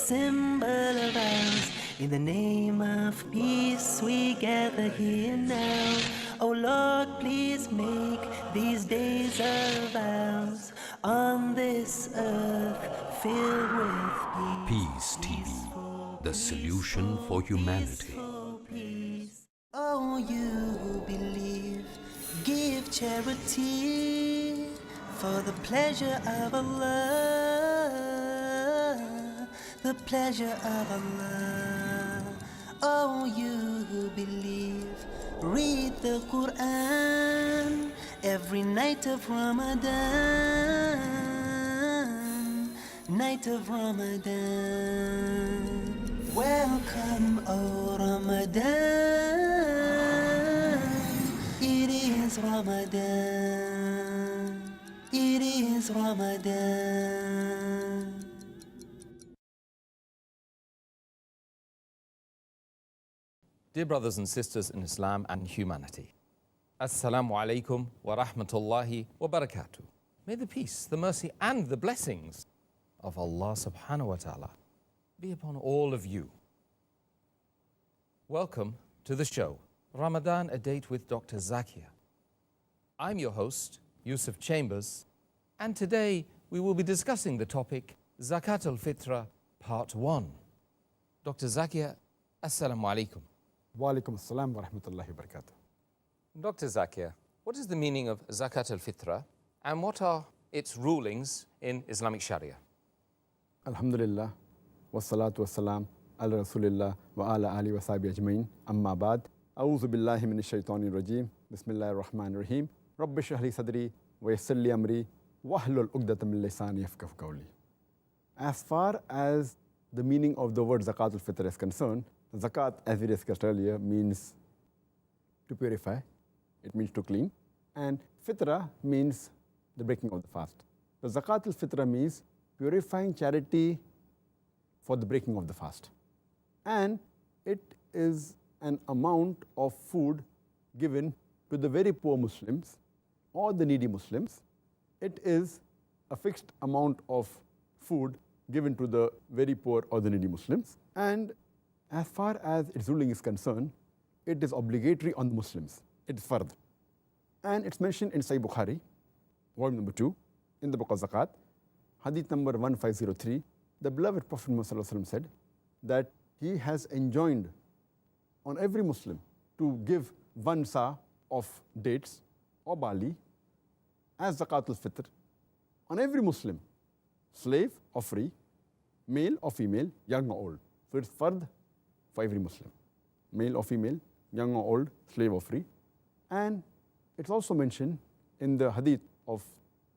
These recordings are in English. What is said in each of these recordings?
symbol of ours. In the name of peace we gather here now. Oh Lord, please make these days of ours on this earth filled with peace. Peace TV, the solution for humanity. Peace. Oh, you who believe, give charity for the pleasure of Allah, the pleasure of Allah. Oh, you who believe, read the Quran every night of Ramadan, night of Ramadan. Welcome, oh Ramadan, it is Ramadan, it is Ramadan. Dear brothers and sisters in Islam and humanity, As-Salaam-Alaikum wa rahmatullahi wa barakatuh. May the peace, the mercy and the blessings of Allah subhanahu wa ta'ala be upon all of you. Welcome to the show, Ramadan, a date with Dr. Zakir. I'm your host, Yusuf Chambers, and today we will be discussing the topic Zakat al-Fitra, Part 1. Dr. Zakir, As-Salaam-Alaikum. Wa alaikum as-salam wa rahmatullahi wa barakatuh. Dr. Zakir, what is the meaning of Zakat al-Fitra and what are its rulings in Islamic Sharia? Alhamdulillah, wa salatu wa salam ala rasulillah wa ala alihi wa sahbihi ajmain, amma ba'd. A'udhu billahi minash shaitanir rajim. Bismillahir rahmanir rahim. Rabbi shrah li sadri wa yassir li amri wahlul 'uqdatam min lisani yafqahu qawli. As far as the meaning of the word Zakat al-Fitr is concerned, Zakat, as we discussed earlier, means to purify, it means to clean, and Fitra means the breaking of the fast. So Zakat al-Fitra means purifying charity for the breaking of the fast. And it is an amount of food given to the very poor Muslims or the needy Muslims. It is a fixed amount of food given to the very poor or the needy Muslims. And as far as its ruling is concerned, it is obligatory on the Muslims. It is fard. And it's mentioned in Sahih Bukhari, volume number 2, in the book of Zakat, hadith number 1503. The beloved Prophet Muhammad said that he has enjoined on every Muslim to give 1 sa of dates or barley as Zakat al-Fitr on every Muslim, slave or free, male or female, young or old. So it's fard for every Muslim, male or female, young or old, slave or free. And it's also mentioned in the hadith of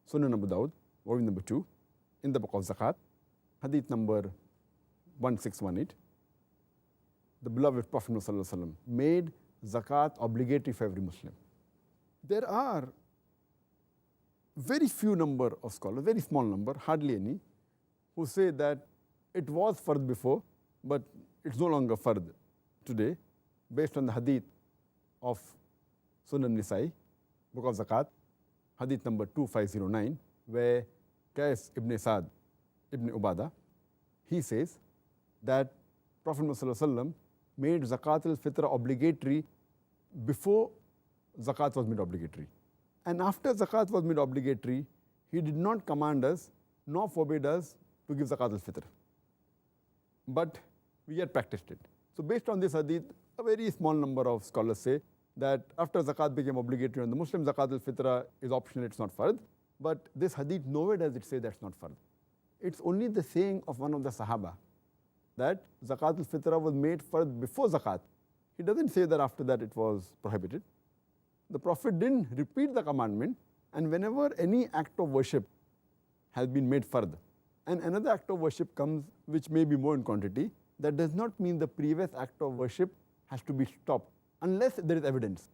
Sunan Abu Dawud, volume number 2, in the book of Zakat, hadith number 1618. The beloved Prophet ﷺ made Zakat obligatory for every Muslim. There are very few number of scholars, very small number, hardly any, who say that it was fard before, but it's no longer fard today, based on the hadith of Sunan Nisa'i, book of Zakat, hadith number 2509, where Qais ibn Sa'd ibn Ubadah, he says that Prophet ﷺ made Zakat al-Fitr obligatory before Zakat was made obligatory. And after Zakat was made obligatory, he did not command us nor forbade us to give Zakat al-Fitr. But we had practiced it. So based on this hadith, a very small number of scholars say that after Zakat became obligatory on the Muslim, Zakat al-Fitra is optional, it's not fard. But this hadith nowhere does it say that's not fard. It's only the saying of one of the Sahaba that Zakat al-Fitra was made fard before Zakat. He doesn't say that after that it was prohibited. The Prophet didn't repeat the commandment, and whenever any act of worship has been made fard, and another act of worship comes which may be more in quantity, that does not mean the previous act of worship has to be stopped unless there is evidence.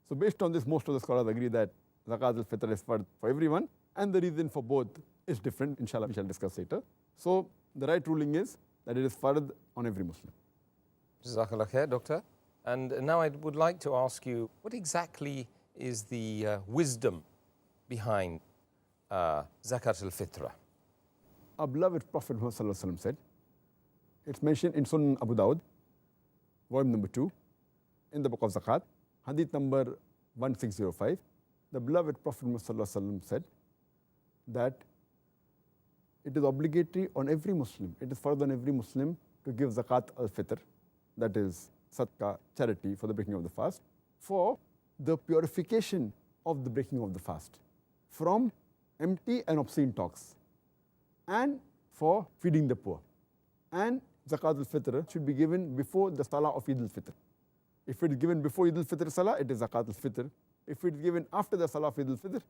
So based on this, most of the scholars agree that Zakat al-Fitr is fard for everyone, and the reason for both is different. Inshallah, we shall discuss later. So the right ruling is that it is fard on every Muslim. Jazakallah khair, Doctor. And now I would like to ask you, what exactly is the wisdom behind Zakat al-Fitra? Our beloved Prophet Muhammad said It's mentioned in Sunan Abu Dawud, volume number 2, in the book of Zakat, hadith number 1605. The beloved Prophet Muhammad said that it is obligatory on every Muslim, it is further on every Muslim to give Zakat al-Fitr, that is sadaqah, charity for the breaking of the fast, for the purification of the breaking of the fast from empty and obscene talks, and for feeding the poor. And Zakat al-Fitr should be given before the Salah of Eid al-Fitr. If it is given before Eid al-Fitr Salah, it is Zakat al-Fitr. If it is given after the Salah of Eid al-Fitr,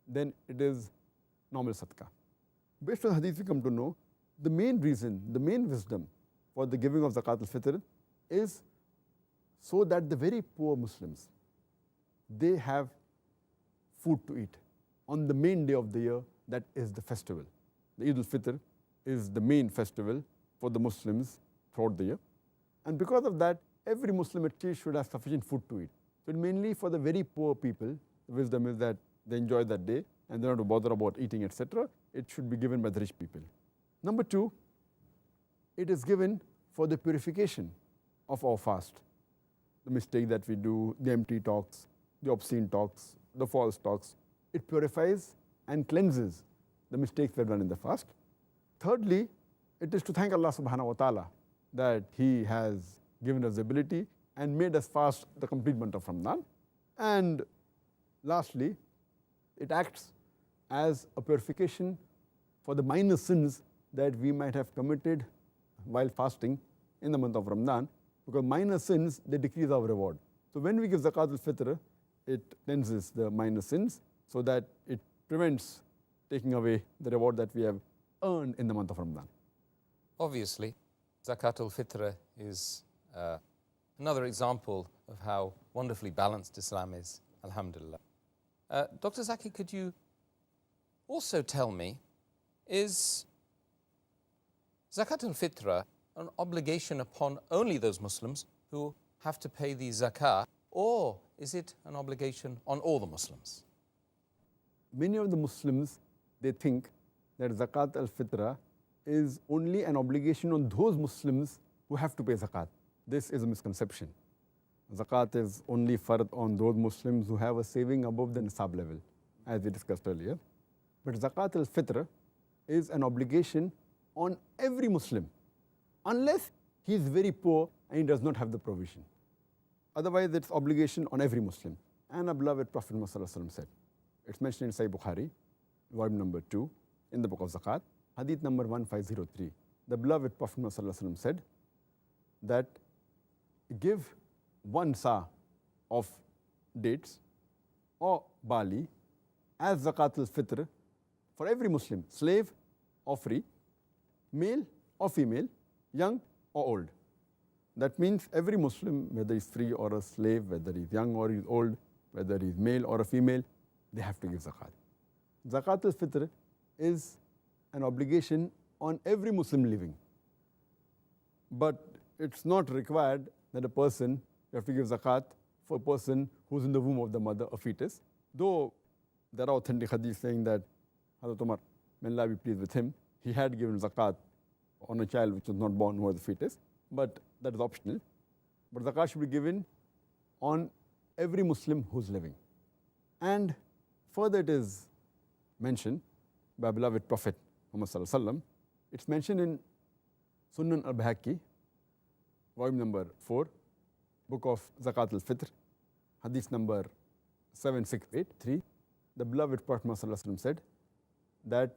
then it is normal sadaqah. Based on hadith, we come to know the main reason, the main wisdom for the giving of Zakat al-Fitr is so that the very poor Muslims, they have food to eat on the main day of the year, that is the festival. The Eid al-Fitr is the main festival for the Muslims throughout the year. And because of that, every Muslim at least should have sufficient food to eat. So mainly for the very poor people, the wisdom is that they enjoy that day and they don't have to bother about eating, etc. It should be given by the rich people. Number 2, it is given for the purification of our fast. The mistake that we do, the empty talks, the obscene talks, the false talks, it purifies and cleanses the mistakes we have done in the fast. Thirdly, it is to thank Allah subhanahu wa ta'ala that He has given us the ability and made us fast the complete month of Ramadan. And lastly, it acts as a purification for the minor sins that we might have committed while fasting in the month of Ramadan, because minor sins, they decrease our reward. So when we give Zakat al-Fitr, it cleanses the minor sins so that it prevents taking away the reward that we have earned in the month of Ramadan. Obviously, Zakat al-Fitr is another example of how wonderfully balanced Islam is, alhamdulillah. Dr. Zakir, could you also tell me, is Zakat al-Fitr an obligation upon only those Muslims who have to pay the zakah, or is it an obligation on all the Muslims? Many of the Muslims, they think that Zakat al-Fitr is only an obligation on those Muslims who have to pay zakat. This is a misconception. Zakat is only fard on those Muslims who have a saving above the nisab level, as we discussed earlier. But Zakat al-Fitr is an obligation on every Muslim, unless he is very poor and he does not have the provision. Otherwise, it's obligation on every Muslim. And our beloved Prophet Muhammad said, it's mentioned in Sahih Bukhari, volume number 2, in the book of Zakat, hadith number 1503. The beloved Prophet Muhammad said that give 1 sa of dates or barley as Zakat al-Fitr for every Muslim, slave or free, male or female, young or old. That means every Muslim, whether he's free or a slave, whether he's young or he's old, whether he's male or a female, they have to give zakat. Zakat al-Fitr is an obligation on every Muslim living. But it's not required that a person, you have to give zakat for a person who's in the womb of the mother, a fetus. Though there are authentic hadith saying that Hazrat Umar, may Allah be pleased with him, he had given zakat on a child which was not born, who was a fetus, but that is optional. But zakat should be given on every Muslim who's living. And further it is mentioned by beloved Prophet Muhammad Sallallahu Alaihi Wasallam. It's mentioned in Sunan al-Bahaqi, volume number 4, book of Zakat al-Fitr, hadith number 7683. The beloved Prophet Muhammad Sallallahu Alaihi Wasallam said that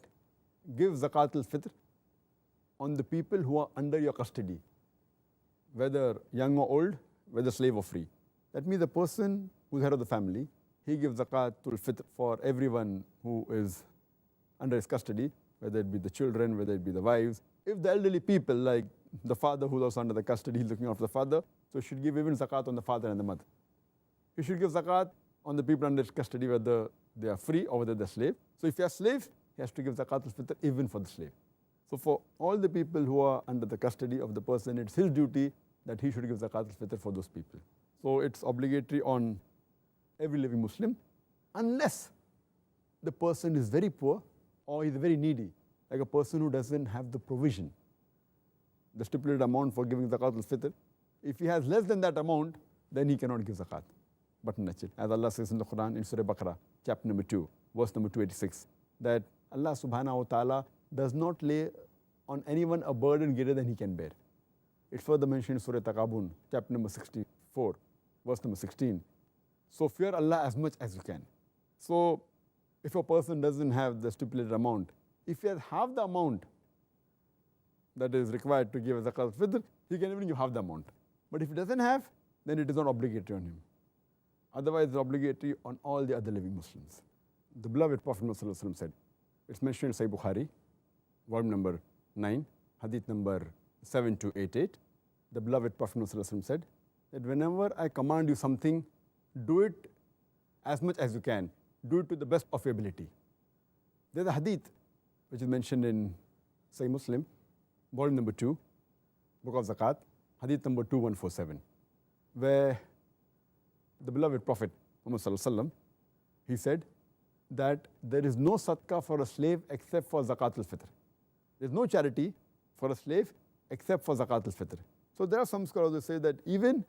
give Zakat al-Fitr on the people who are under your custody, whether young or old, whether slave or free. That means the person who's head of the family, he gives Zakat al-Fitr for everyone who is under his custody, whether it be the children, whether it be the wives. If the elderly people, like the father who's also under the custody, he's looking after the father, so he should give even zakat on the father and the mother. He should give zakat on the people under his custody, whether they are free or whether they're slave. So if you are slave, he has to give zakat al-fitr even for the slave. So for all the people who are under the custody of the person, it's his duty that he should give zakat al-fitr for those people. So it's obligatory on every living Muslim, unless the person is very poor or is very needy, like a person who doesn't have the provision. the stipulated amount for giving zakat al-fitr. If he has less than that amount, then he cannot give zakat. But nachil, as Allah says in the Quran in Surah Baqarah, chapter number 2, verse number 286, that Allah subhanahu wa ta'ala does not lay on anyone a burden greater than he can bear. It's further mentioned in Surah Taqabun, chapter number 64, verse number 16. So fear Allah as much as you can. So if a person doesn't have the stipulated amount, if he has half the amount that is required to give a zakat al-fitr, he can even give half the amount. But if he doesn't have, then it is not obligatory on him. Otherwise, it's obligatory on all the other living Muslims. The beloved Prophet Muhammad said, it's mentioned in Sahih Bukhari, volume number 9, hadith number 7288. The beloved Prophet Muhammad said that whenever I command you something, do it as much as you can. Do it to the best of your ability. There's a hadith which is mentioned in Sahih Muslim, volume number 2, book of Zakat, hadith number 2147, where the beloved Prophet Muhammad he said that there is no sadaqah for a slave except for zakat al-fitr. There is no charity for a slave except for zakat al-fitr. So there are some scholars who say that even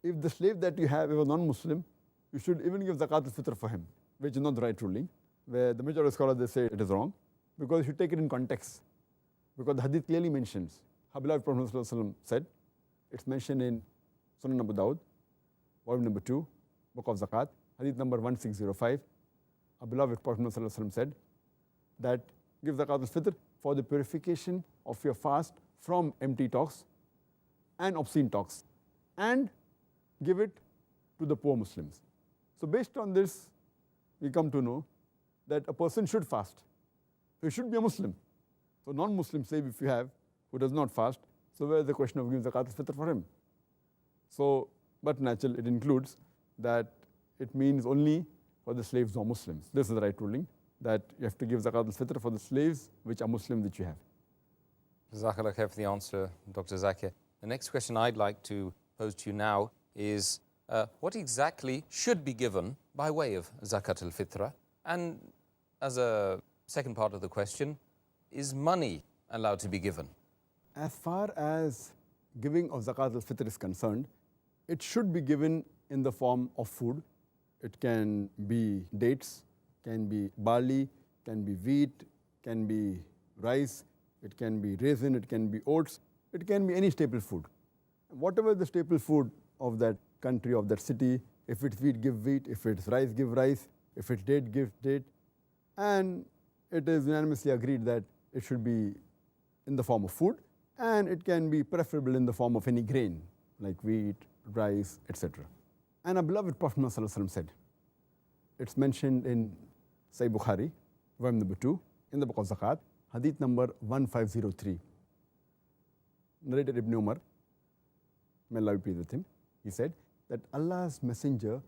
if the slave that you have is a non-Muslim, you should even give zakat al-fitr for him, which is not the right ruling. Where the majority of scholars, they say it is wrong, because you should take it in context. Because the hadith clearly mentions, our beloved Prophet said, it's mentioned in Sunan Abu Dawud, volume number 2, book of Zakat, hadith number 1605. Our beloved Prophet said that give zakat al-fitr for the purification of your fast from empty talks and obscene talks, and give it to the poor Muslims. So based on this, we come to know that a person should fast. So he should be a Muslim. So non-Muslim slave, if you have, who does not fast, so where is the question of giving zakat al-fitr for him? So, but naturally it includes that it means only for the slaves who are Muslims. This is the right ruling, that you have to give zakat al-fitr for the slaves which are Muslim that you have. Jazakallah khair for the answer, Dr. Zakir. The next question I'd like to pose to you now is what exactly should be given by way of zakat al-fitra? And as a second part of the question, is money allowed to be given? As far as giving of zakat al-fitr is concerned, it should be given in the form of food. It can be dates, can be barley, can be wheat, can be rice, it can be raisin, it can be oats, it can be any staple food. Whatever the staple food of that country, of that city, if it's wheat, give wheat, if it's rice, give rice, if it's date, give date. And it is unanimously agreed that it should be in the form of food, and it can be preferable in the form of any grain, like wheat, rice, etc. And our beloved Prophet ﷺ said, it's mentioned in Sahih Bukhari, volume number 2, in the book of Zakat, hadith number 1503. Narrated Ibn Umar, may Allah be pleased with him, he said that Allah's Messenger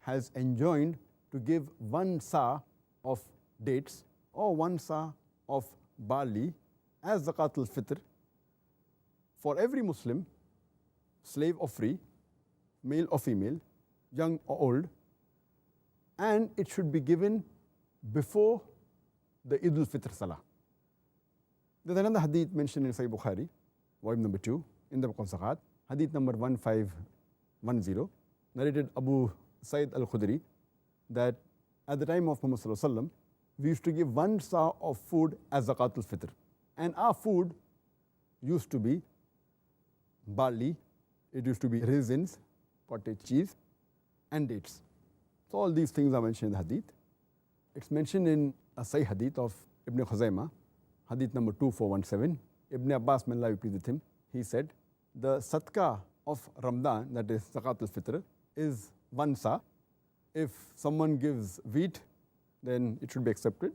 has enjoined to give 1 sa of dates or 1 sa of barley as zakat al-fitr for every Muslim, slave or free, male or female, young or old, and it should be given before the Eid al-Fitr Salah. There's another hadith mentioned in Sahih Bukhari, volume number 2, in the book of Zakat, hadith number 1510, narrated Abu Sa'id al-Khudri, that at the time of Muhammad sallallahu alaihi wasallam, we used to give 1 sa of food as zakat al-fitr. And our food used to be barley, it used to be raisins, cottage cheese, and dates. So all these things are mentioned in the hadith. It's mentioned in a Sahih hadith of Ibn Khuzaymah, hadith number 2417. Ibn Abbas, may Allah be pleased with him, he said, the sadaqah of Ramadhaan, that is zakat al-fitr, is 1 sa. If someone gives wheat, then it should be accepted.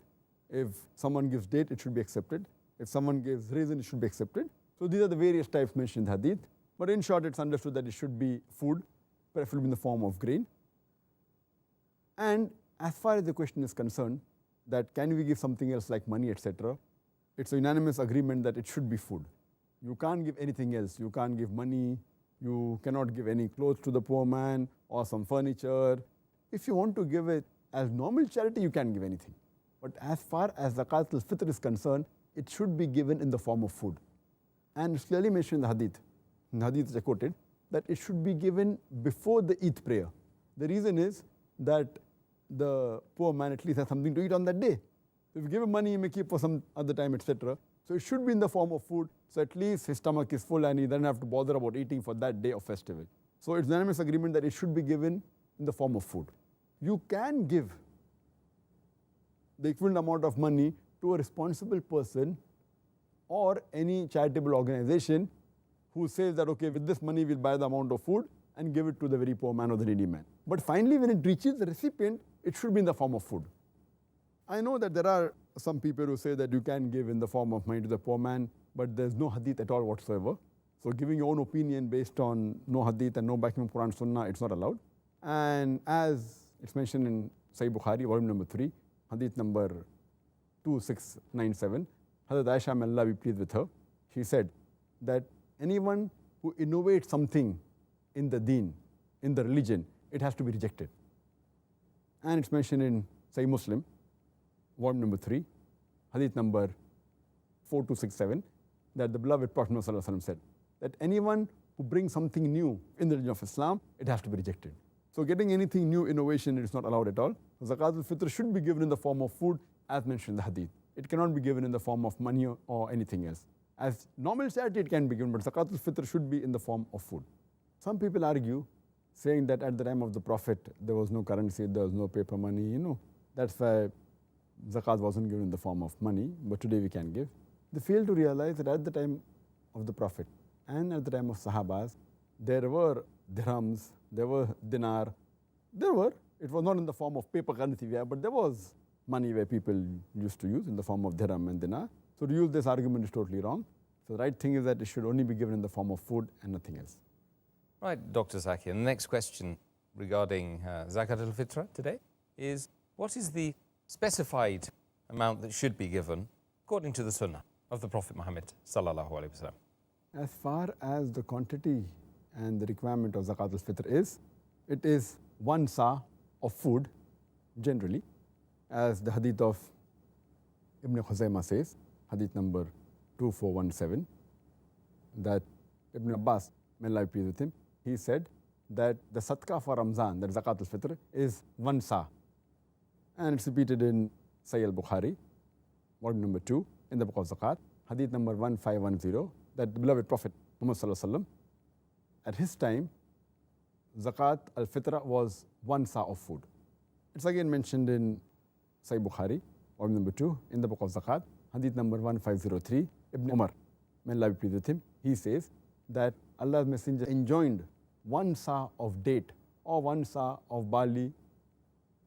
If someone gives date, it should be accepted. If someone gives raisin, it should be accepted. So these are the various types mentioned in the hadith. But in short, it's understood that it should be food, preferably in the form of grain. And as far as the question is concerned, that can we give something else like money, etc., it's a unanimous agreement that it should be food. You can't give anything else. You can't give money. You cannot give any clothes to the poor man or some furniture. If you want to give it as normal charity, you can give anything. But as far as zakat al-fitr is concerned, it should be given in the form of food. And it's clearly mentioned in the hadith, which I quoted, that it should be given before the Eid prayer. The reason is that the poor man at least has something to eat on that day. So if you give him money, he may keep for some other time, etc. So it should be in the form of food, so at least his stomach is full and he doesn't have to bother about eating for that day of festival. So it's unanimous agreement that it should be given in the form of food. You can give the equivalent amount of money to a responsible person or any charitable organization who says that, okay, with this money we'll buy the amount of food and give it to the very poor man or the needy man. But finally, when it reaches the recipient, it should be in the form of food. I know that there are some people who say that you can give in the form of money to the poor man, but there's no hadith at all whatsoever. So giving your own opinion based on no hadith and no backing from Quran Sunnah, it's not allowed. And as it's mentioned in Sahih Bukhari, volume number 3, hadith number 2697, Hazrat Aisha, may Allah be pleased with her, she said that anyone who innovates something in the deen, in the religion, it has to be rejected. And it's mentioned in Sahih Muslim, volume number 3, hadith number 4267, that the beloved Prophet ﷺ said that anyone who brings something new in the religion of Islam, it has to be rejected. So getting anything new, innovation, it is not allowed at all. Zakat al-Fitr should be given in the form of food, as mentioned in the hadith. It cannot be given in the form of money or anything else. As normal charity, it can be given, but Zakat al-Fitr should be in the form of food. Some people argue, saying that at the time of the Prophet, there was no currency, there was no paper money, that's why Zakat wasn't given in the form of money, but today we can give. They fail to realize that at the time of the Prophet and at the time of Sahabas, there were dirhams, there were dinar, it was not in the form of paper currency, but there was money where people used to use in the form of dirham and dinar. So to use this argument is totally wrong. So the right thing is that it should only be given in the form of food and nothing else. Right, Dr. Zakir. The next question regarding Zakat al-Fitra today is, what is the specified amount that should be given according to the Sunnah of the Prophet Muhammad sallallahu alaihi wasallam? As far as the quantity and the requirement of Zakat al-Fitr is, it is 1 sa of food generally, as the hadith of Ibn Khuzaymah says, hadith number 2417, that Ibn Abbas, may Allah be pleased with him, he said that the sadaqah for Ramzan, that Zakat al-Fitr, is 1 sa. And it's repeated in Sahih al-Bukhari, volume number 2, in the book of Zakat, hadith number 1510, that the beloved Prophet Muhammad sallallahu alaihi wasallam, at his time, Zakat al-Fitr was 1 sa of food. It's again mentioned in Sahih Bukhari, volume number 2, in the book of Zakat, hadith number 1503, Ibn Umar, may Allah be pleased with him, he says that Allah's Messenger enjoined 1 sa of date or 1 sa of barley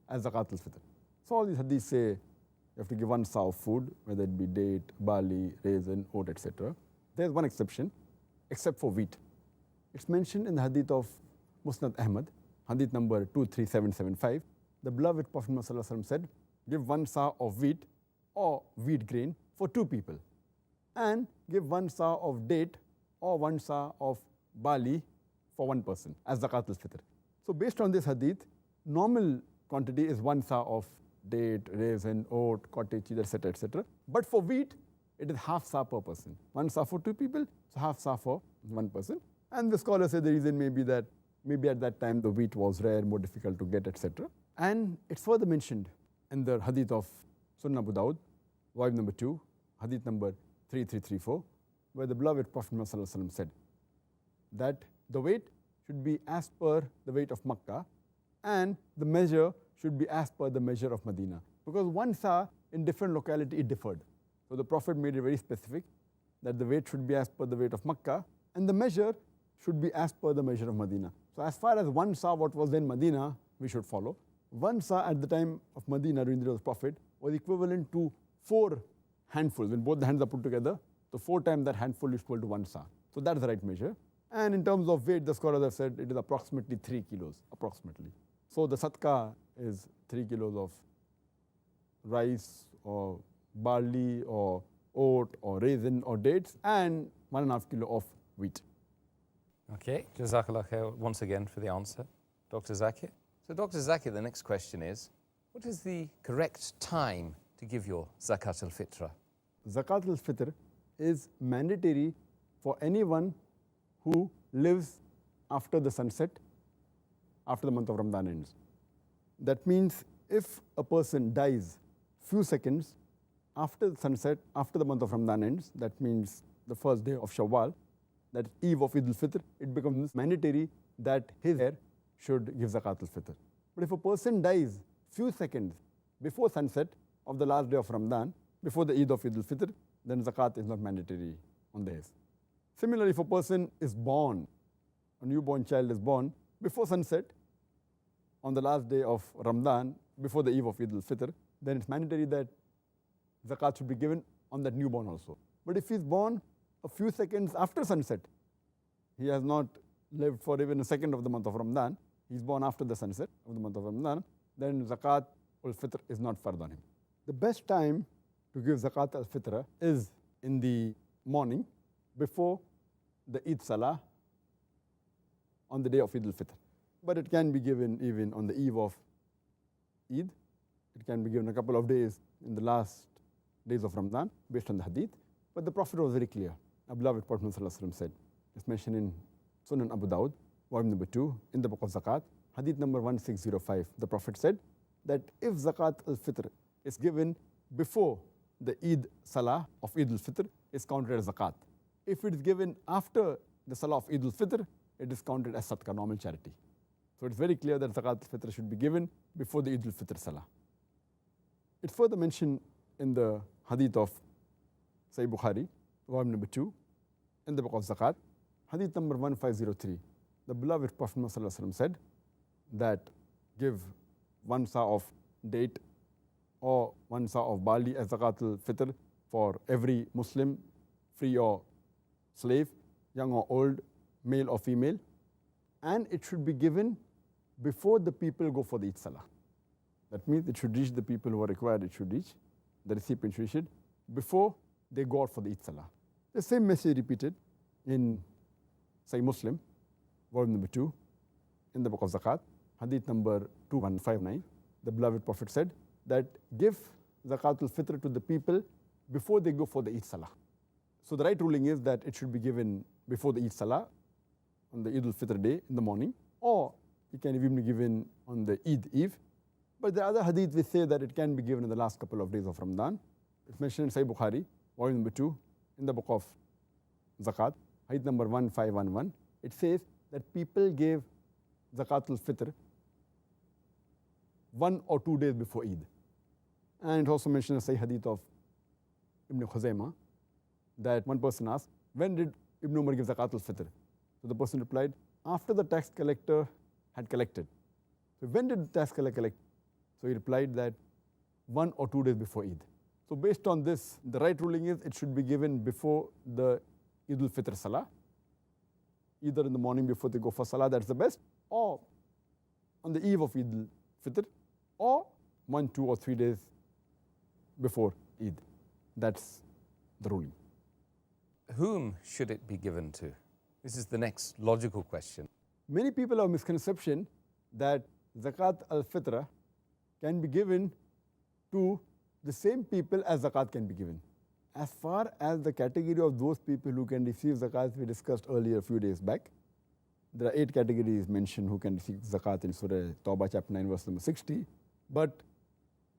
as Zakat al-Fitr. So all these hadiths say you have to give 1 sa of food, whether it be date, barley, raisin, oat, etc. There's one exception, except for wheat. It's mentioned in the hadith of Musnad Ahmad, hadith number 23775. The beloved Prophet ﷺ said, give 1 sa of wheat or wheat grain for 2 people, and give 1 sa of date or 1 sa of barley for 1 person as Zakat al-Fitr. So based on this hadith, normal quantity is 1 sa of date, raisin, oat, cottage cheese, etc., etc. But for wheat, it is half sa per person. 1 sa for 2 people, so half sa for 1 person. And the scholars say the reason may be that maybe at that time the wheat was rare, more difficult to get, etc. And it's further mentioned in the hadith of Sunan Abu Dawud, volume number 2, hadith number 3334, where the beloved Prophet ﷺ said that the weight should be as per the weight of Makkah, and the measure should be as per the measure of Medina. Because 1 sa in different locality, it differed. So the Prophet made it very specific that the weight should be as per the weight of Makkah, and the measure should be as per the measure of Medina. So as far as 1 sa, what was then Medina, we should follow. 1 sa at the time of Medina, during the days of the Prophet, was equivalent to 4 handfuls. When both the hands are put together, so 4 times that handful is equal to 1 sa. So that's the right measure. And in terms of weight, the scholars have said it is approximately 3 kilos, approximately. So the sadaqah is 3 kilos of rice or barley or oat or raisin or dates, and 1.5 kilo of wheat. Okay, Jazakallah khair once again for the answer, Dr. Zakir. So Dr. Zakir, the next question is, what is the correct time to give your Zakat al-Fitra? Zakat al-Fitr is mandatory for anyone who lives after the sunset, after the month of Ramadan ends. That means if a person dies few seconds after the sunset, after the month of Ramadan ends, that means the first day of Shawwal, that eve of Eid al-Fitr, it becomes mandatory that his heir should give Zakat al-Fitr. But if a person dies few seconds before sunset of the last day of Ramadan, before the Eid of Eid al-Fitr, then Zakat is not mandatory on the heirs. Similarly, if a person is born, a newborn child is born before sunset on the last day of Ramadan, before the eve of Eid al-Fitr, then it's mandatory that Zakat should be given on that newborn also. But if he's born a few seconds after sunset, he has not lived for even a second of the month of Ramadan, he's born after the sunset of the month of Ramadan, then Zakat al-Fitr is not fard on him. The best time to give Zakat al-Fitr is in the morning before the Eid Salah on the day of Eid al-Fitr. But it can be given even on the eve of Eid. It can be given a couple of days in the last days of Ramadan based on the hadith. But the Prophet was very clear. Our beloved Prophet said, it's mentioned in Sunan Abu Dawud, volume number 2, in the book of Zakat, hadith number 1605. The Prophet said that if Zakat al-Fitr is given before the Eid Salah of Eid al-Fitr, it's counted as Zakat. If it is given after the Salah of Eid al-Fitr, it is counted as Sadaqah, normal charity. So it's very clear that Zakat al-Fitr should be given before the Eid al-Fitr Salah. It's further mentioned in the hadith of Sahih Bukhari, volume number 2, in the book of Zakat, hadith number 1503. The beloved Prophet said that give 1 sa of date or 1 sa of barley as Zakat al-Fitr for every Muslim, free or slave, young or old, male or female, and it should be given before the people go for the Eid Salah. That means it should reach the people who are required, it should reach, the recipient should reach it before they go out for the Eid Salah. The same message repeated in Sahih Muslim, volume number 2, in the book of Zakat, hadith number 2159. The beloved Prophet said that give Zakat al-Fitr to the people before they go for the Eid Salah. So the right ruling is that it should be given before the Eid Salah, on the Eid al-Fitr day in the morning, or it can even be given on the Eid Eve. But the other hadith we say that it can be given in the last couple of days of Ramadan. It's mentioned in Sahih Bukhari, volume number 2, in the book of Zakat, hadith number 1511. It says that people gave Zakat al-Fitr 1 or 2 days before Eid. And it also mentioned in the Sahih hadith of Ibn Khuzaymah that one person asked, when did Ibn Umar give Zakat al-Fitr? So the person replied, after the tax collector had collected. So when did the tax collector collect? So he replied that 1 or 2 days before Eid. So based on this, the right ruling is it should be given before the Eid al-Fitr Salah, either in the morning before they go for Salah, that's the best, or on the eve of Eid al-Fitr, or 1, 2 or 3 days before Eid. That's the ruling. Whom should it be given to? This is the next logical question. Many people have a misconception that Zakat al-Fitr can be given to the same people as Zakat can be given. As far as the category of those people who can receive Zakat, we discussed earlier a few days back, there are 8 categories mentioned who can receive Zakat in Surah Tawbah chapter 9 verse number 60. But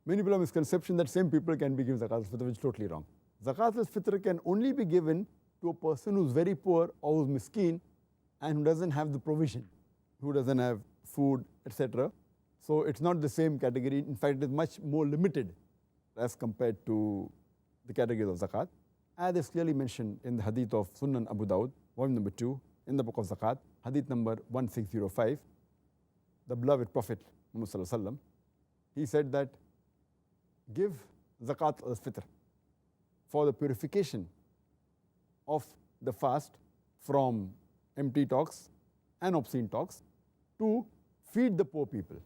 many people have a misconception that same people can be given Zakat al-Fitr, which is totally wrong. Zakat al-Fitr can only be given to a person who's very poor or who's miskeen and who doesn't have the provision, who doesn't have food, etc. So it's not the same category. In fact, it is much more limited as compared to the categories of Zakat. As is clearly mentioned in the hadith of Sunan Abu Dawud, volume number 2, in the book of Zakat, hadith number 1605, the beloved Prophet Muhammad Sallallahu Alaihi Wasallam, he said that give Zakat al-Fitr for the purification of the fast from empty talks and obscene talks to feed the poor people.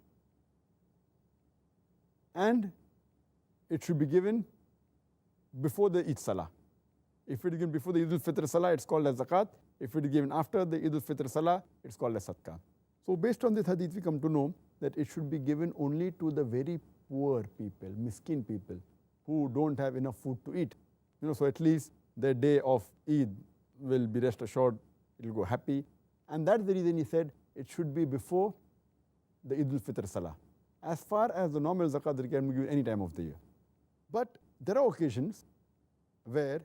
And it should be given before the Eid Salah. If it is given before the Eid al-Fitr Salah, it's called as Zakat. If it is given after the Eid al-Fitr Salah, it's called as Sadaqah. So based on this hadith, we come to know that it should be given only to the very poor people, miskin people, who don't have enough food to eat. So at least the day of Eid, will be rest assured, it will go happy. And that's the reason he said it should be before the Eid al-Fitr Salah. As far as the normal zakat, it can be given any time of the year. But there are occasions where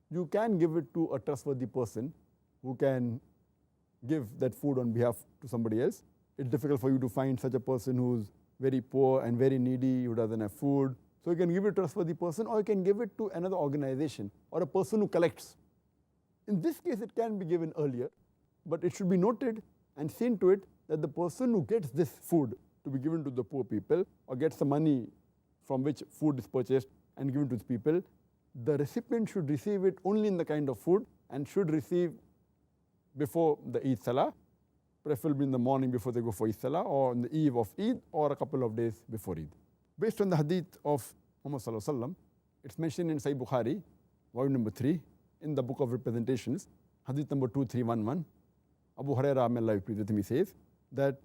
you can give it to a trustworthy person who can give that food on behalf to somebody else. It's difficult for you to find such a person who's very poor and very needy, who doesn't have food. So you can give it to a trustworthy person, or you can give it to another organization or a person who collects. In this case, it can be given earlier, but it should be noted and seen to it that the person who gets this food to be given to the poor people, or gets the money from which food is purchased and given to the people, the recipient should receive it only in the kind of food and should receive before the Eid Salah, preferably in the morning before they go for Eid Salah, or on the eve of Eid, or a couple of days before Eid. Based on the hadith of Muhammad Sallallahu Alaihi Wasallam, it's mentioned in Sahih Bukhari, volume number 3, in the book of representations, hadith number 2311. Abu Hurairah, may Allah be pleased with him, he says that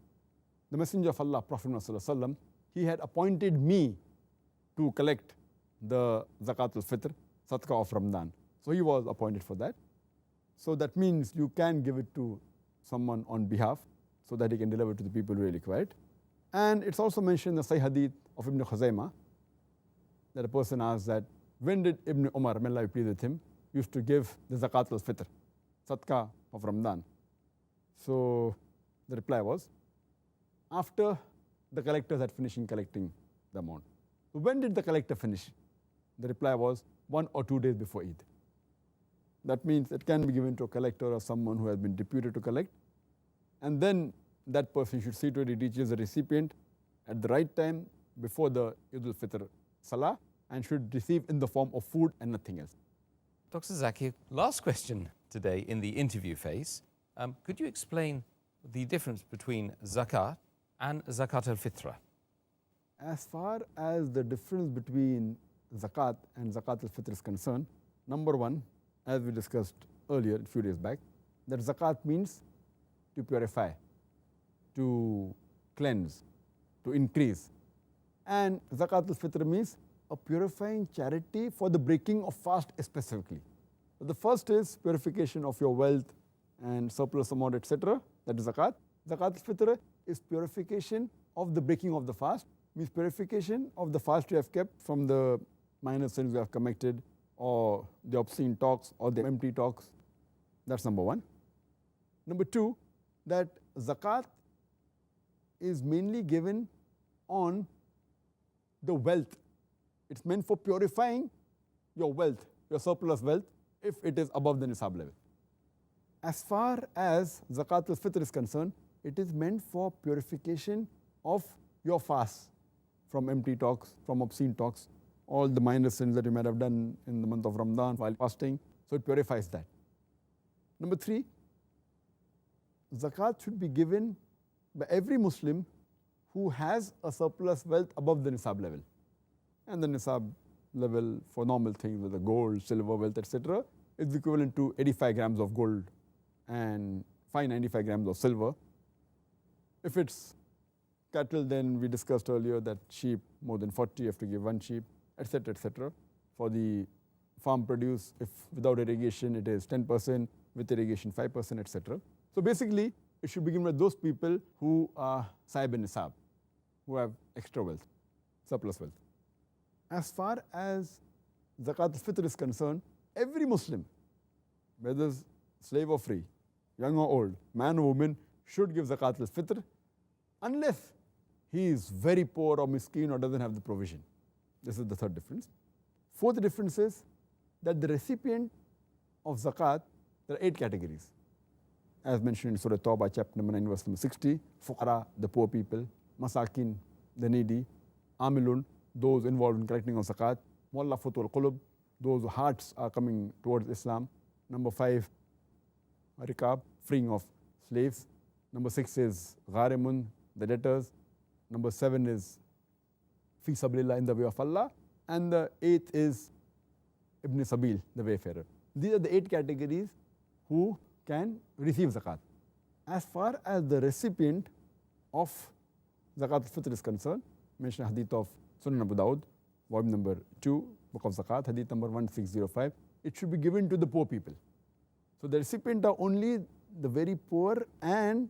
the Messenger of Allah, Prophet Muhammad Sallallahu Alaihi Wasallam, he had appointed me to collect the Zakat al-Fitr, Sadaqah of Ramadan. So he was appointed for that. So that means you can give it to someone on behalf so that he can deliver to the people who really require it. And it's also mentioned in the Sahih Hadith of Ibn Khuzaymah that a person asked that, when did Ibn Umar, may Allah be pleased with him, used to give the Zakat al-Fitr, Sadaqah of Ramadan? So the reply was, after the collectors had finished collecting the amount. So when did the collector finish? The reply was 1 or 2 days before Eid. That means it can be given to a collector or someone who has been deputed to collect. And then that person should see to it he reaches the recipient at the right time before the Eid al-Fitr Salah, and should receive in the form of food and nothing else. Dr. Zakir, last question today in the interview phase. Could you explain the difference between zakat and zakat al-fitra? As far as the difference between zakat and zakat al-fitr is concerned, number one, as we discussed earlier, a few days back, that zakat means to purify, to cleanse, to increase. And zakat al-fitr means a purifying charity for the breaking of fast specifically. So the first is purification of your wealth and surplus amount, etc. That is zakat. Zakat al-fitr is purification of the breaking of the fast, means purification of the fast you have kept from the minor sins you have committed, or the obscene talks, or the empty talks. That's number one. Number two, that zakat is mainly given on the wealth. It's meant for purifying your wealth, your surplus wealth, if it is above the nisab level. As far as zakat al-fitr is concerned, it is meant for purification of your fast from empty talks, from obscene talks, all the minor sins that you might have done in the month of Ramadan while fasting. So it purifies that. Number three, zakat should be given by every Muslim who has a surplus wealth above the nisab level. And the nisab level for normal things, whether gold, silver, wealth, etc., is equivalent to 85 grams of gold and 595 grams of silver. If it's cattle, then we discussed earlier that sheep, more than 40, you have to give one sheep, etc., etc. For the farm produce, if without irrigation, it is 10%, with irrigation 5%, etc. So basically, it should begin with those people who are sahib nisab, who have extra wealth, surplus wealth. As far as zakat al-fitr is concerned, every Muslim, whether slave or free, young or old, man or woman, should give zakat al-fitr, unless he is very poor or miskeen or doesn't have the provision. This is the third difference. Fourth difference is that the recipient of zakat, there are 8 categories. As mentioned in Surah Tawbah, chapter number 9, verse number 60, fuqara, the poor people, masakin, the needy, amilun, those involved in collecting of zakat, mu'allafatul qulub, those whose hearts are coming towards Islam. Number 5, rikab, freeing of slaves. Number 6 is gharimun, the debtors. Number 7 is fi sabilillah, in the way of Allah. And the 8th is ibn sabil, the wayfarer. These are the 8 categories who can receive zakat. As far as the recipient of zakat al-fitr is concerned, mentioned hadith of Sunan Abu Dawud, volume number 2, book of zakat, hadith number 1605, it should be given to the poor people. So the recipient are only the very poor and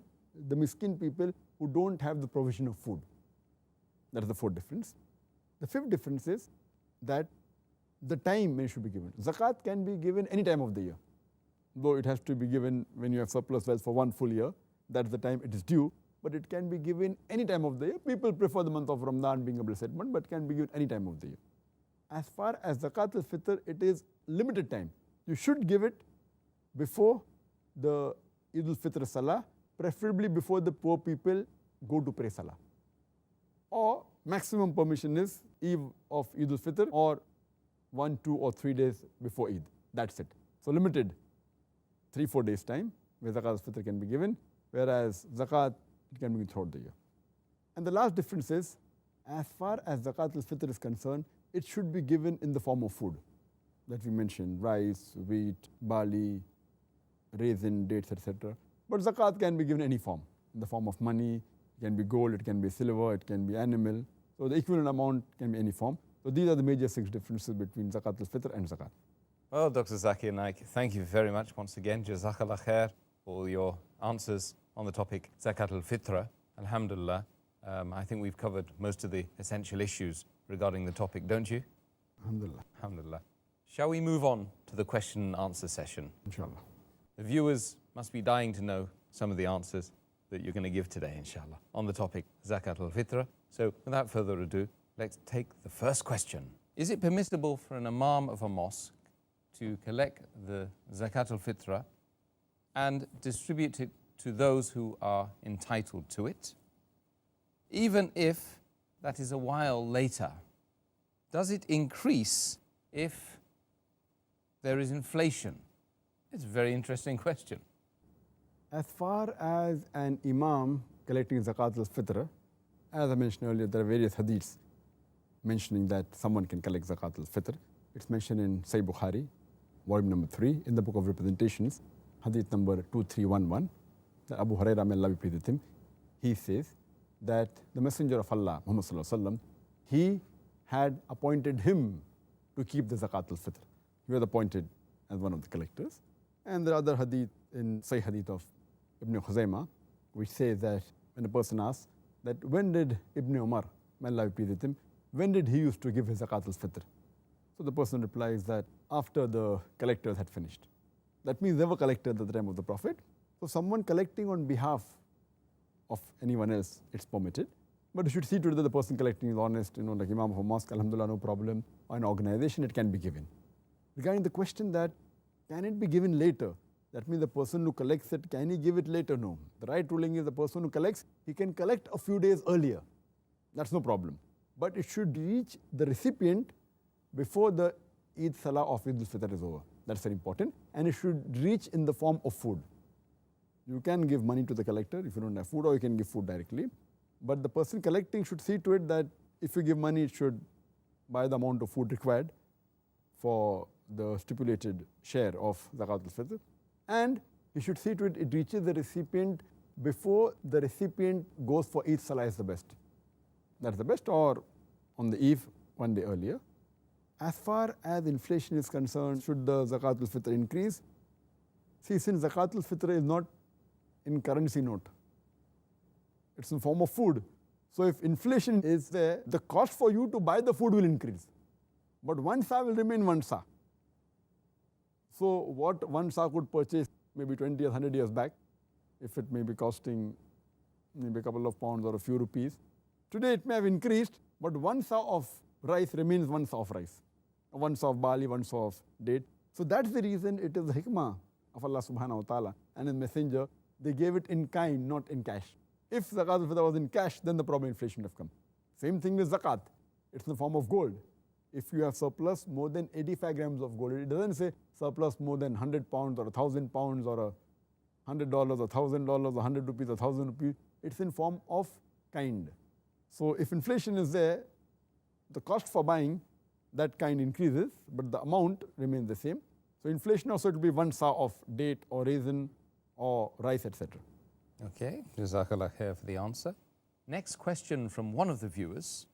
the miskin people who don't have the provision of food. That is the fourth difference. The fifth difference is that the time it should be given. Zakat can be given any time of the year, though it has to be given when you have surplus wealth for one full year. That's the time it is due. But it can be given any time of the year. People prefer the month of Ramadan being a blessed month, but can be given any time of the year. As far as Zakat al-Fitr, it is limited time. You should give it before the Eid al-Fitr Salah, preferably before the poor people go to pray Salah. Or maximum permission is Eve of Eid al-Fitr or 1, 2 or 3 days before Eid. That's it. So limited 3-4 days time where Zakat al-Fitr can be given, whereas Zakat it can be given throughout the year. And the last difference is, as far as Zakat al-Fitr is concerned, it should be given in the form of food that we mentioned: rice, wheat, barley, raisin, dates, etc. But Zakat can be given any form, in the form of money. It can be gold, it can be silver, it can be animal. So the equivalent amount can be any form. So these are the major 6 differences between Zakat al-Fitr and Zakat. Well, Dr. Zakir Naik, thank you very much once again. Jazakallah khair for all your answers on the topic Zakat al-Fitra. Alhamdulillah, I think we've covered most of the essential issues regarding the topic, don't you? Alhamdulillah. Alhamdulillah. Shall we move on to the question and answer session? Inshallah. The viewers must be dying to know some of the answers that you're going to give today, inshallah, on the topic Zakat al-Fitra. So without further ado, let's take the first question. Is it permissible for an imam of a mosque to collect the Zakat al-Fitra and distribute it to those who are entitled to it, even if that is a while later? Does it increase if there is inflation? It's a very interesting question. As far as an imam collecting Zakat al-Fitr, as I mentioned earlier, there are various hadiths mentioning that someone can collect Zakat al-Fitr. It's mentioned in Sahih Bukhari, volume number 3, in the book of representations, hadith number 2311, that Abu Hurairah, may Allah be pleased with him, he says that the Messenger of Allah, Muhammad sallallahu alaihi wasallam, he had appointed him to keep the Zakat al-Fitr. He was appointed as one of the collectors. And there are other hadith in Sahih hadith of Ibn Khuzaymah, which says that when a person asks that when did Ibn Umar, may Allah be pleased with him, when did he used to give his Zakat al-Fitr? So the person replies that after the collectors had finished. That means they were collected at the time of the Prophet. So someone collecting on behalf of anyone else, it's permitted. But you should see to it that the person collecting is honest, like Imam of a mosque, alhamdulillah, no problem. Or an organization, it can be given. Regarding the question that, can it be given later? That means the person who collects it, can he give it later? No. The right ruling is the person who collects, he can collect a few days earlier. That's no problem. But it should reach the recipient before the Eid Salah of Eid al-Fitr is over. That's very important. And it should reach in the form of food. You can give money to the collector if you don't have food, or you can give food directly. But the person collecting should see to it that if you give money, it should buy the amount of food required for the stipulated share of Zakat al-Fitr. And he should see to it, it reaches the recipient before the recipient goes for Eid Salah is the best. That's the best, or on the eve, one day earlier. As far as inflation is concerned, should the Zakat al-Fitr increase? See, since Zakat al-Fitr is not in currency note, it's in form of food. So if inflation is there, the cost for you to buy the food will increase. But 1 sa will remain 1 sa. So what 1 sa could purchase maybe 20 or 100 years back, if it may be costing maybe a couple of pounds or a few rupees, today it may have increased, but 1 sa of rice remains 1 sa of rice. 1 sa of barley, 1 sa of date. So that's the reason it is the hikmah of Allah subhanahu wa ta'ala and His Messenger. They gave it in kind, not in cash. If Zakat al-Fitr was in cash, then the problem inflation would have come. Same thing with Zakat. It's in the form of gold. If you have surplus more than 85 grams of gold, it doesn't say surplus more than 100 pounds or 1,000 pounds or $100 or $1,000 or 100 rupees or 1,000 rupees. It's in form of kind. So if inflation is there, the cost for buying that kind increases, but the amount remains the same. So inflation also, it will be 1 sa of date or raisin or rice, etc. Okay, Jazakallah khair for the answer. Next question from one of the viewers.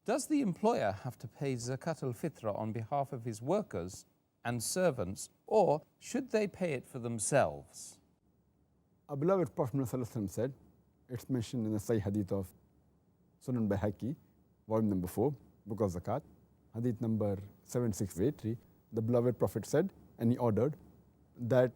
Does the employer have to pay Zakat al-Fitra on behalf of his workers and servants, or should they pay it for themselves? Our beloved Prophet Muhammad said, it's mentioned in the Sahih Hadith of Sunan Bayhaqi, volume number 4, Book of Zakat, Hadith number 7683. The beloved Prophet said, and he ordered, that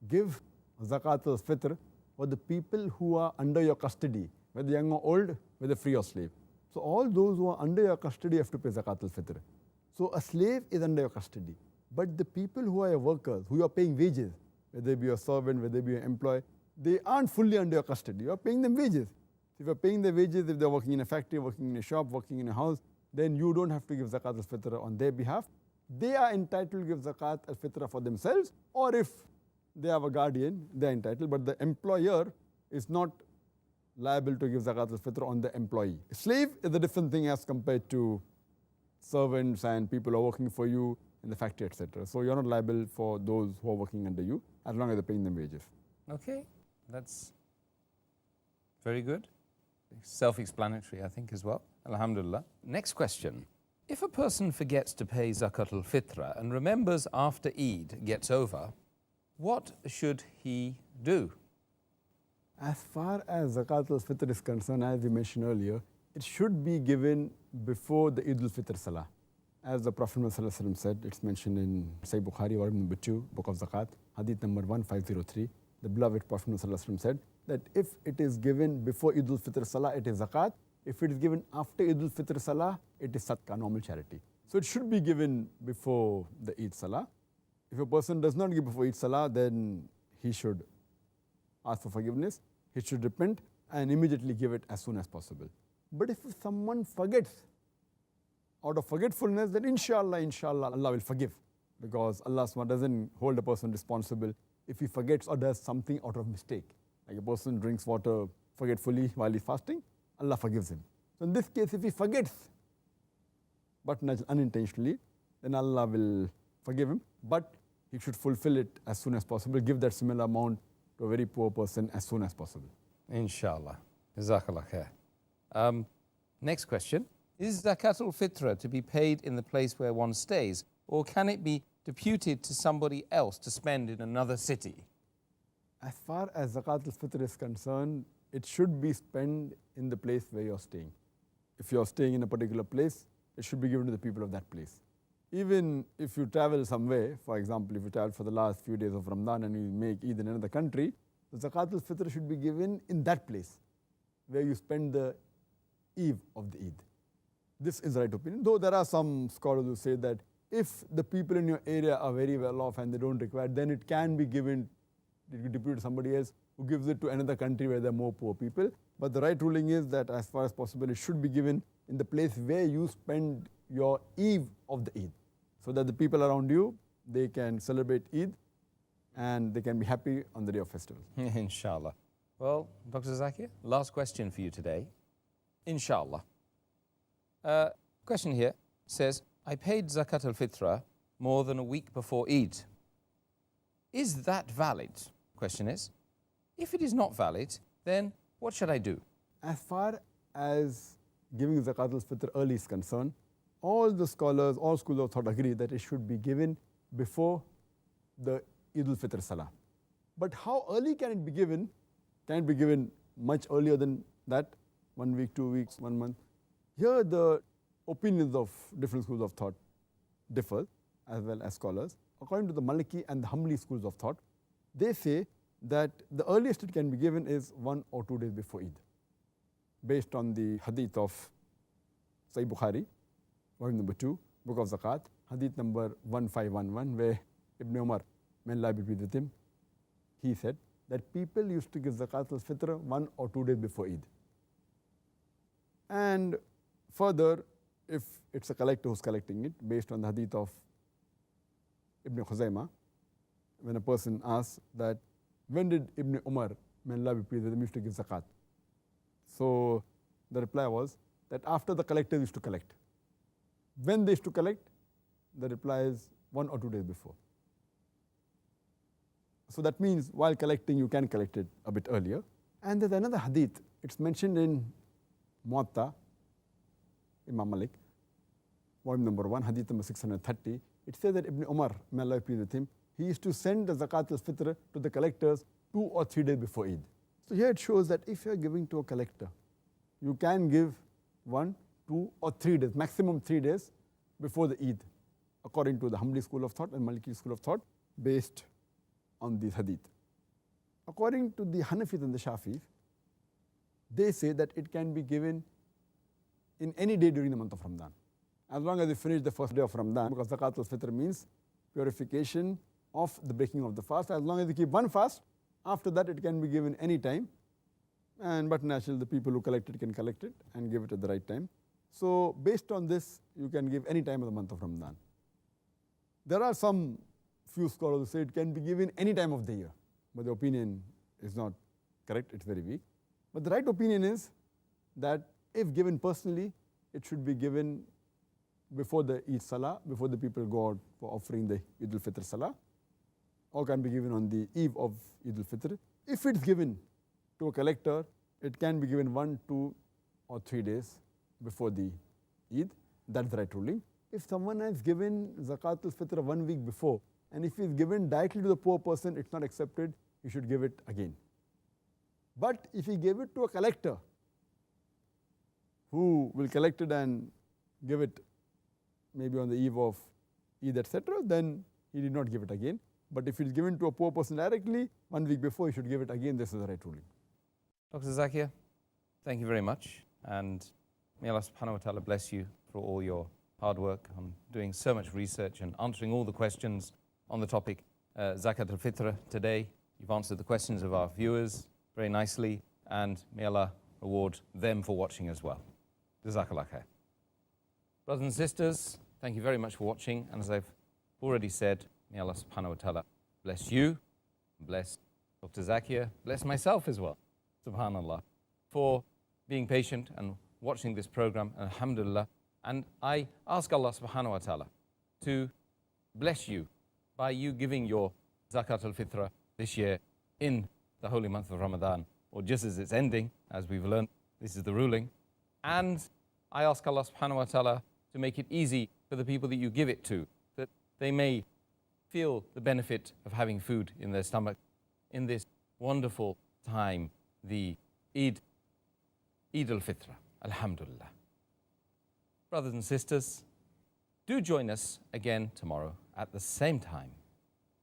give Zakat al-Fitr for the people who are under your custody, whether young or old, whether free or slave. So all those who are under your custody have to pay Zakat al-Fitr. So a slave is under your custody. But the people who are your workers, who you are paying wages, whether they be your servant, whether they be your employee, they aren't fully under your custody. You are paying them wages. If you are paying their wages, if they are working in a factory, working in a shop, working in a house, then you don't have to give Zakat al-Fitr on their behalf. They are entitled to give Zakat al-Fitr for themselves, or if they have a guardian, they are entitled, but the employer is not liable to give Zakat al-Fitr on the employee. A slave is a different thing as compared to servants and people who are working for you in the factory, etc. So you're not liable for those who are working under you as long as they're paying them wages. Okay, that's very good. Self-explanatory, I think, as well. Alhamdulillah. Next question. If a person forgets to pay Zakat al-Fitr and remembers after Eid gets over, what should he do? As far as Zakat al-Fitr is concerned, as we mentioned earlier, it should be given before the Eid al-Fitr Salah. As the Prophet ﷺ said, it's mentioned in Sahih Bukhari, volume number 2, Book of Zakat, Hadith number 1503. The beloved Prophet ﷺ said that if it is given before Eid al-Fitr Salah, it is Zakat. If it is given after Eid al-Fitr Salah, it is Sadaqah, normal charity. So it should be given before the Eid Salah. If a person does not give before Eid Salah, then he should ask for forgiveness, he should repent and immediately give it as soon as possible. But if someone forgets, out of forgetfulness, then inshallah, Allah will forgive, because Allah doesn't hold a person responsible if he forgets or does something out of mistake. Like a person drinks water forgetfully while he's fasting, Allah forgives him. So in this case, if he forgets, but unintentionally, then Allah will forgive him, but he should fulfill it as soon as possible, give that similar amount to a very poor person as soon as possible. Inshallah. Jazakallah khair. Next question. Is Zakat al-Fitr to be paid in the place where one stays, or can it be deputed to somebody else to spend in another city? As far as Zakat al-Fitr is concerned, it should be spent in the place where you're staying. If you're staying in a particular place, it should be given to the people of that place. Even if you travel somewhere, for example, if you travel for the last few days of Ramadan and you make Eid in another country, the Zakat al-Fitr should be given in that place where you spend the eve of the Eid. This is the right opinion, though there are some scholars who say that if the people in your area are very well off and they don't require, then it can be given, deputed to somebody else who gives it to another country where there are more poor people. But the right ruling is that as far as possible, it should be given in the place where you spend your eve of the Eid, so that the people around you, they can celebrate Eid and they can be happy on the day of festival. Inshallah. Well, Dr. Zakir, last question for you today. Inshallah. Question here says, I paid Zakat al-Fitra more than a week before Eid. Is that valid? Question is, if it is not valid, then what should I do? As far as giving Zakat al-Fitr early is concerned, all the scholars, all schools of thought agree that it should be given before the Eid al-Fitr Salah. But how early can it be given? Can it be given much earlier than that? 1 week, 2 weeks, 1 month? Here the opinions of different schools of thought differ, as well as scholars. According to the Maliki and the Hanbali schools of thought, they say that the earliest it can be given is 1 or 2 days before Eid, based on the hadith of Sahih Bukhari, volume number 2, Book of Zakat, hadith number 1511, where Ibn Umar, may Allah be pleased with him, he said that people used to give Zakat al-Fitr 1 or 2 days before Eid. And further, if it's a collector who's collecting it, based on the hadith of Ibn Khuzaymah, when a person asks that, when did Ibn Umar, may Allah be pleased with him, used to give zakat? So the reply was that after the collectors used to collect. When they used to collect, the reply is 1 or 2 days before. So that means while collecting, you can collect it a bit earlier. And there's another hadith, it's mentioned in Muwatta, Imam Malik, volume number 1, hadith number 630, it says that Ibn Umar, may Allah be pleased with him, he used to send the Zakat al-Fitr to the collectors 2 or 3 days before Eid. So here it shows that if you are giving to a collector, you can give 1, 2 or 3 days, maximum 3 days before the Eid, according to the Hanbali school of thought and Maliki school of thought, based on this hadith. According to the Hanafis and the Shafis, they say that it can be given in any day during the month of Ramadan, as long as you finish the first day of Ramadan, because Zakat al-Fitr means purification of the breaking of the fast. As long as you keep one fast, after that it can be given any time. But naturally the people who collect it can collect it and give it at the right time. So based on this, you can give any time of the month of Ramadan. There are some few scholars who say it can be given any time of the year, but the opinion is not correct, it's very weak. But the right opinion is that if given personally, it should be given before the Eid Salah, before the people go out for offering the Eid al-Fitr Salah, or can be given on the eve of Eid al-Fitr. If it's given to a collector, it can be given 1, 2 or 3 days before the Eid. That's the right ruling. If someone has given Zakat al-Fitr 1 week before, and if it's given directly to the poor person, it's not accepted, you should give it again. But if he gave it to a collector, who will collect it and give it maybe on the eve of Eid, etc., then he did not give it again. But if it is given to a poor person directly, 1 week before, he should give it again. This is the right ruling. Dr. Zakir, thank you very much. And may Allah subhanahu wa ta'ala bless you for all your hard work on doing so much research and answering all the questions on the topic Zakat al-Fitr today. You've answered the questions of our viewers very nicely, and may Allah reward them for watching as well. Jazakallah khair. Brothers and sisters, thank you very much for watching. And as I've already said, may Allah subhanahu wa ta'ala bless you, bless Dr. Zakir, bless myself as well, subhanallah, for being patient and watching this program, alhamdulillah. And I ask Allah subhanahu wa ta'ala to bless you by you giving your Zakat al-Fitra this year in the holy month of Ramadan, or just as it's ending, as we've learned, this is the ruling. And I ask Allah subhanahu wa ta'ala to make it easy for the people that you give it to, that they may feel the benefit of having food in their stomach in this wonderful time, the Eid al-Fitr, alhamdulillah. Brothers and sisters, do join us again tomorrow at the same time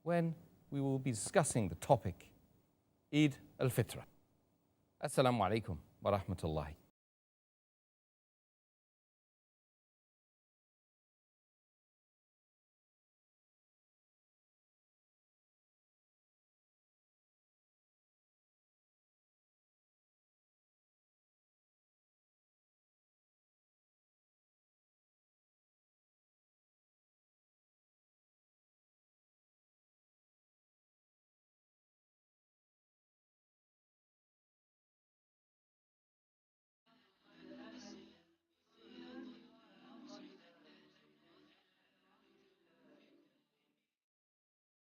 when we will be discussing the topic Eid al-Fitr. As-Salaam-Alaikum wa rahmatullahi.